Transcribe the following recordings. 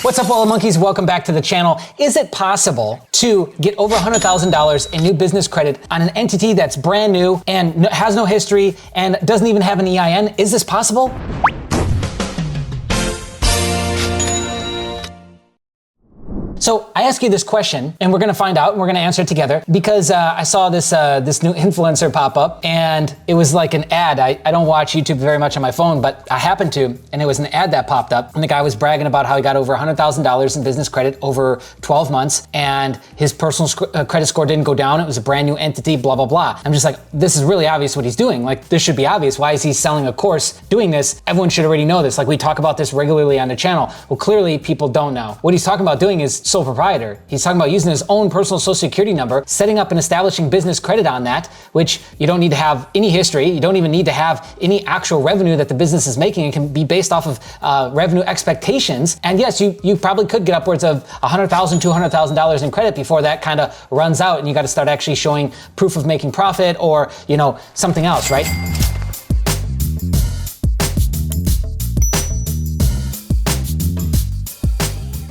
What's up, Wallet Monkeys? Welcome back to the channel. Is it possible to get over $100,000 in new business credit on an entity that's brand new and has no history and doesn't even have an EIN? Is this possible? So I ask you this question, and we're gonna find out, and we're gonna answer it together, because I saw this new influencer pop up, and it was like an ad. I don't watch YouTube very much on my phone, but I happened to, and it was an ad that popped up, and the guy was bragging about how he got over $100,000 in business credit over 12 months, and his personal credit score didn't go down. It was a brand new entity, blah, blah, blah. I'm just like, this is really obvious what he's doing. Like, this should be obvious. Why is he selling a course doing this? Everyone should already know this. Like, we talk about this regularly on the channel. Well, clearly people don't know. What he's talking about doing is sole proprietor. He's talking about using his own personal social security number, setting up and establishing business credit on that, which you don't need to have any history. You don't even need to have any actual revenue that the business is making. It can be based off of revenue expectations. And yes, you probably could get upwards of $100,000, $200,000 in credit before that kind of runs out and you got to start actually showing proof of making profit or, you know, something else, right?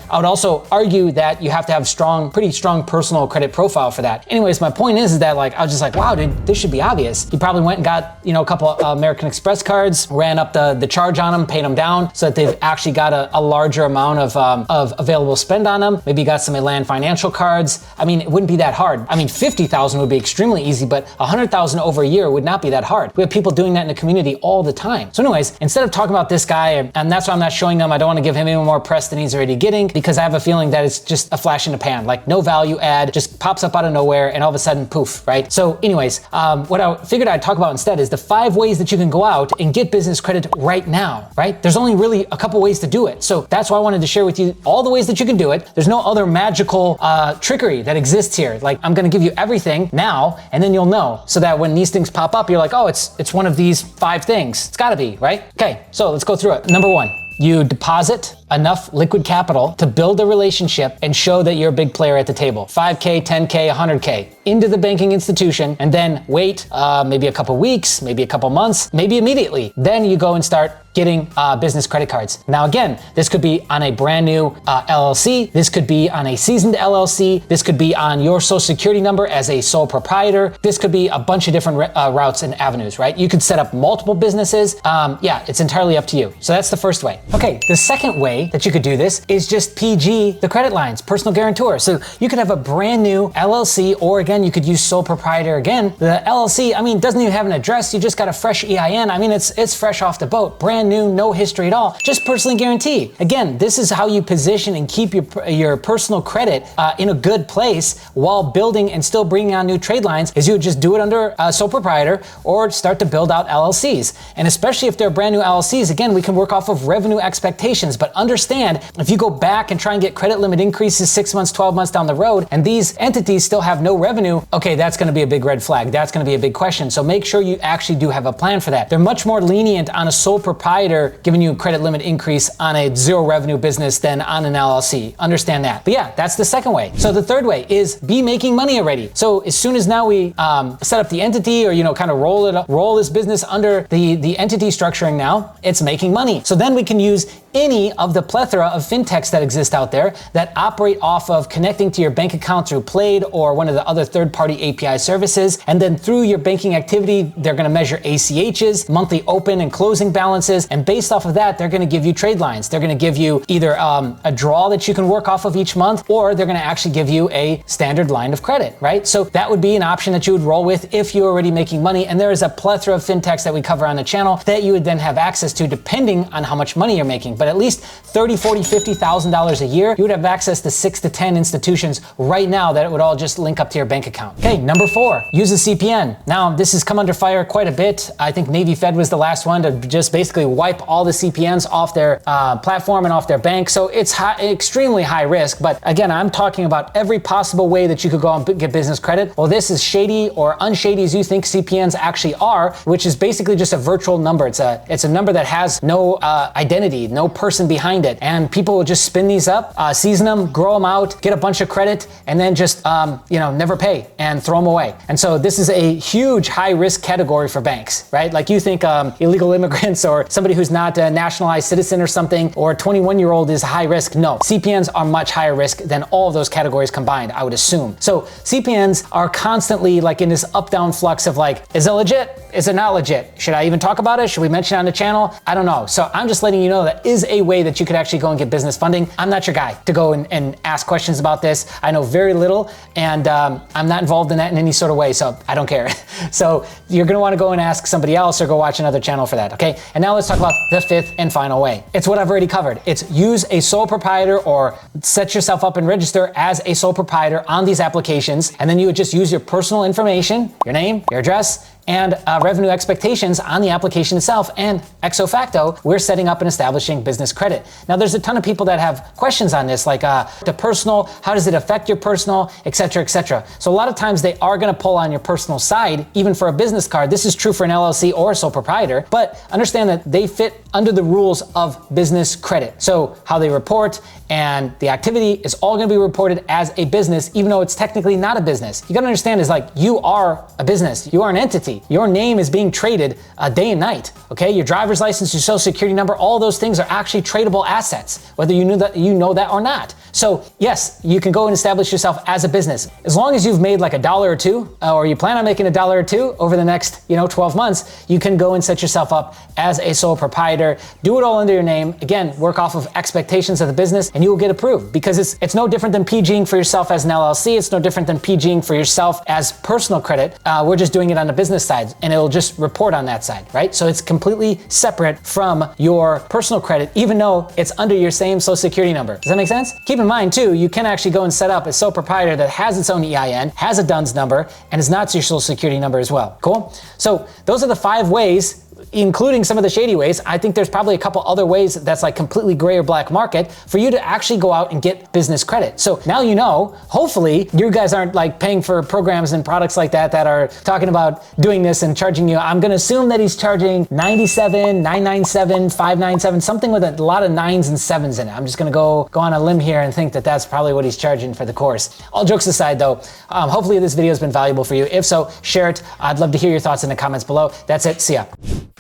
I would also argue that you have to have pretty strong personal credit profile for that. Anyways, my point is that like, I was just like, wow, dude, this should be obvious. He probably went and got, you know, a couple American Express cards, ran up the charge on them, paid them down so that they've actually got a larger amount of available spend on them. Maybe got some Elan financial cards. I mean, it wouldn't be that hard. I mean, 50,000 would be extremely easy, but 100,000 over a year would not be that hard. We have people doing that in the community all the time. So anyways, instead of talking about this guy, and that's why I'm not showing him, I don't want to give him any more press than he's already getting, because I have a feeling that it's just a flash in the pan, like no value add, just pops up out of nowhere and all of a sudden, poof, right? So anyways, what I figured I'd talk about instead is the 5 ways that you can go out and get business credit right now, right? There's only really a couple ways to do it. So that's why I wanted to share with you all the ways that you can do it. There's no other magical trickery that exists here. Like, I'm gonna give you everything now, and then you'll know, so that when these things pop up, you're like, oh, it's one of these 5 things. It's gotta be, right? Okay, so let's go through it. Number 1. You deposit enough liquid capital to build a relationship and show that you're a big player at the table. 5K, 10K, 100K into the banking institution, and then wait maybe a couple weeks, maybe a couple months, maybe immediately. Then you go and start getting business credit cards. Now again, this could be on a brand new LLC. This could be on a seasoned LLC. This could be on your social security number as a sole proprietor. This could be a bunch of different routes and avenues, right? You could set up multiple businesses. Yeah, it's entirely up to you. So that's the first way. Okay, the second way that you could do this is just PG the credit lines, personal guarantor. So you could have a brand new LLC, or again, you could use sole proprietor again. The LLC, I mean, doesn't even have an address. You just got a fresh EIN. I mean, it's fresh off the boat, brand new, no history at all, just personally guarantee. Again, this is how you position and keep your personal credit in a good place while building and still bringing on new trade lines, is you would just do it under sole proprietor or start to build out LLCs. And especially if they're brand new LLCs, again, we can work off of revenue expectations, but understand if you go back and try and get credit limit increases 6 months, 12 months down the road, and these entities still have no revenue, okay, that's gonna be a big red flag. That's gonna be a big question. So make sure you actually do have a plan for that. They're much more lenient on a sole proprietor giving you a credit limit increase on a zero revenue business than on an LLC. Understand that. But yeah, that's the second way. So the third way is be making money already. So as soon as now we set up the entity, or, you know, kind of roll this business under the entity structuring now, it's making money. So then we can use any of the plethora of fintechs that exist out there that operate off of connecting to your bank account through Plaid or one of the other third-party API services. And then through your banking activity, they're gonna measure ACHs, monthly open and closing balances. And based off of that, they're gonna give you trade lines. They're gonna give you either a draw that you can work off of each month, or they're gonna actually give you a standard line of credit, right? So that would be an option that you would roll with if you're already making money. And there is a plethora of fintechs that we cover on the channel that you would then have access to depending on how much money you're making. But at least $30,000, $40,000, $50,000 a year, you would have access to 6 to 10 institutions right now that it would all just link up to your bank account. Okay, number 4, use a CPN. Now, this has come under fire quite a bit. I think Navy Fed was the last one to just basically wipe all the CPNs off their platform and off their bank. So it's extremely high risk. But again, I'm talking about every possible way that you could go and get business credit. Well, this is shady or unshady as you think CPNs actually are, which is basically just a virtual number. It's a number that has no identity, no person behind behind it. And people will just spin these up, season them, grow them out, get a bunch of credit, and then just, never pay and throw them away. And so this is a huge high risk category for banks, right? Like you think illegal immigrants or somebody who's not a nationalized citizen or something, or a 21-year-old is high risk. No, CPNs are much higher risk than all of those categories combined, I would assume. So CPNs are constantly like in this up-down flux of like, is it legit? Is it not legit? Should I even talk about it? Should we mention it on the channel? I don't know. So I'm just letting you know that is a way that you could actually go and get business funding. I'm not your guy to go and ask questions about this. I know very little, and I'm not involved in that in any sort of way, so I don't care. So you're gonna wanna go and ask somebody else or go watch another channel for that, okay? And now let's talk about the fifth and final way. It's what I've already covered. It's use a sole proprietor or set yourself up and register as a sole proprietor on these applications, and then you would just use your personal information, your name, your address, and revenue expectations on the application itself. And ex facto, we're setting up and establishing business credit. Now, there's a ton of people that have questions on this, like the personal, how does it affect your personal, et cetera, et cetera. So a lot of times they are gonna pull on your personal side, even for a business card. This is true for an LLC or a sole proprietor, but understand that they fit under the rules of business credit. So how they report and the activity is all gonna be reported as a business, even though it's technically not a business. You gotta understand is like, you are a business, you are an entity. Your name is being traded day and night, okay? Your driver's license, your social security number, all those things are actually tradable assets, whether you know that or not. So yes, you can go and establish yourself as a business. As long as you've made like $1 or $2, or you plan on making $1 or $2 over the next 12 months, you can go and set yourself up as a sole proprietor, do it all under your name. Again, work off of expectations of the business and you will get approved, because it's no different than PGing for yourself as an LLC. It's no different than PGing for yourself as personal credit. We're just doing it on the business side, and it'll just report on that side, right? So it's completely separate from your personal credit, even though it's under your same social security number. Does that make sense? Keep in mind too, you can actually go and set up a sole proprietor that has its own EIN, has a DUNS number, and is not your social security number as well. Cool? So those are the 5 ways, including some of the shady ways. I think there's probably a couple other ways that's like completely gray or black market for you to actually go out and get business credit. So now you know, hopefully you guys aren't like paying for programs and products like that are talking about doing this and charging you. I'm gonna assume that he's charging $97, $997, $597, something with a lot of 9s and 7s in it. I'm just gonna go on a limb here and think that that's probably what he's charging for the course. All jokes aside though, hopefully this video has been valuable for you. If so, share it. I'd love to hear your thoughts in the comments below. That's it, see ya.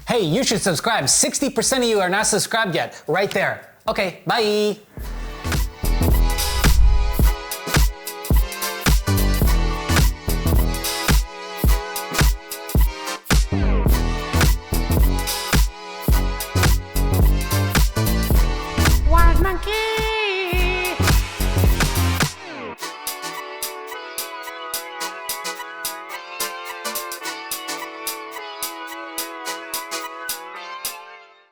Hey, you should subscribe. 60% of you are not subscribed yet, right there. Okay, bye.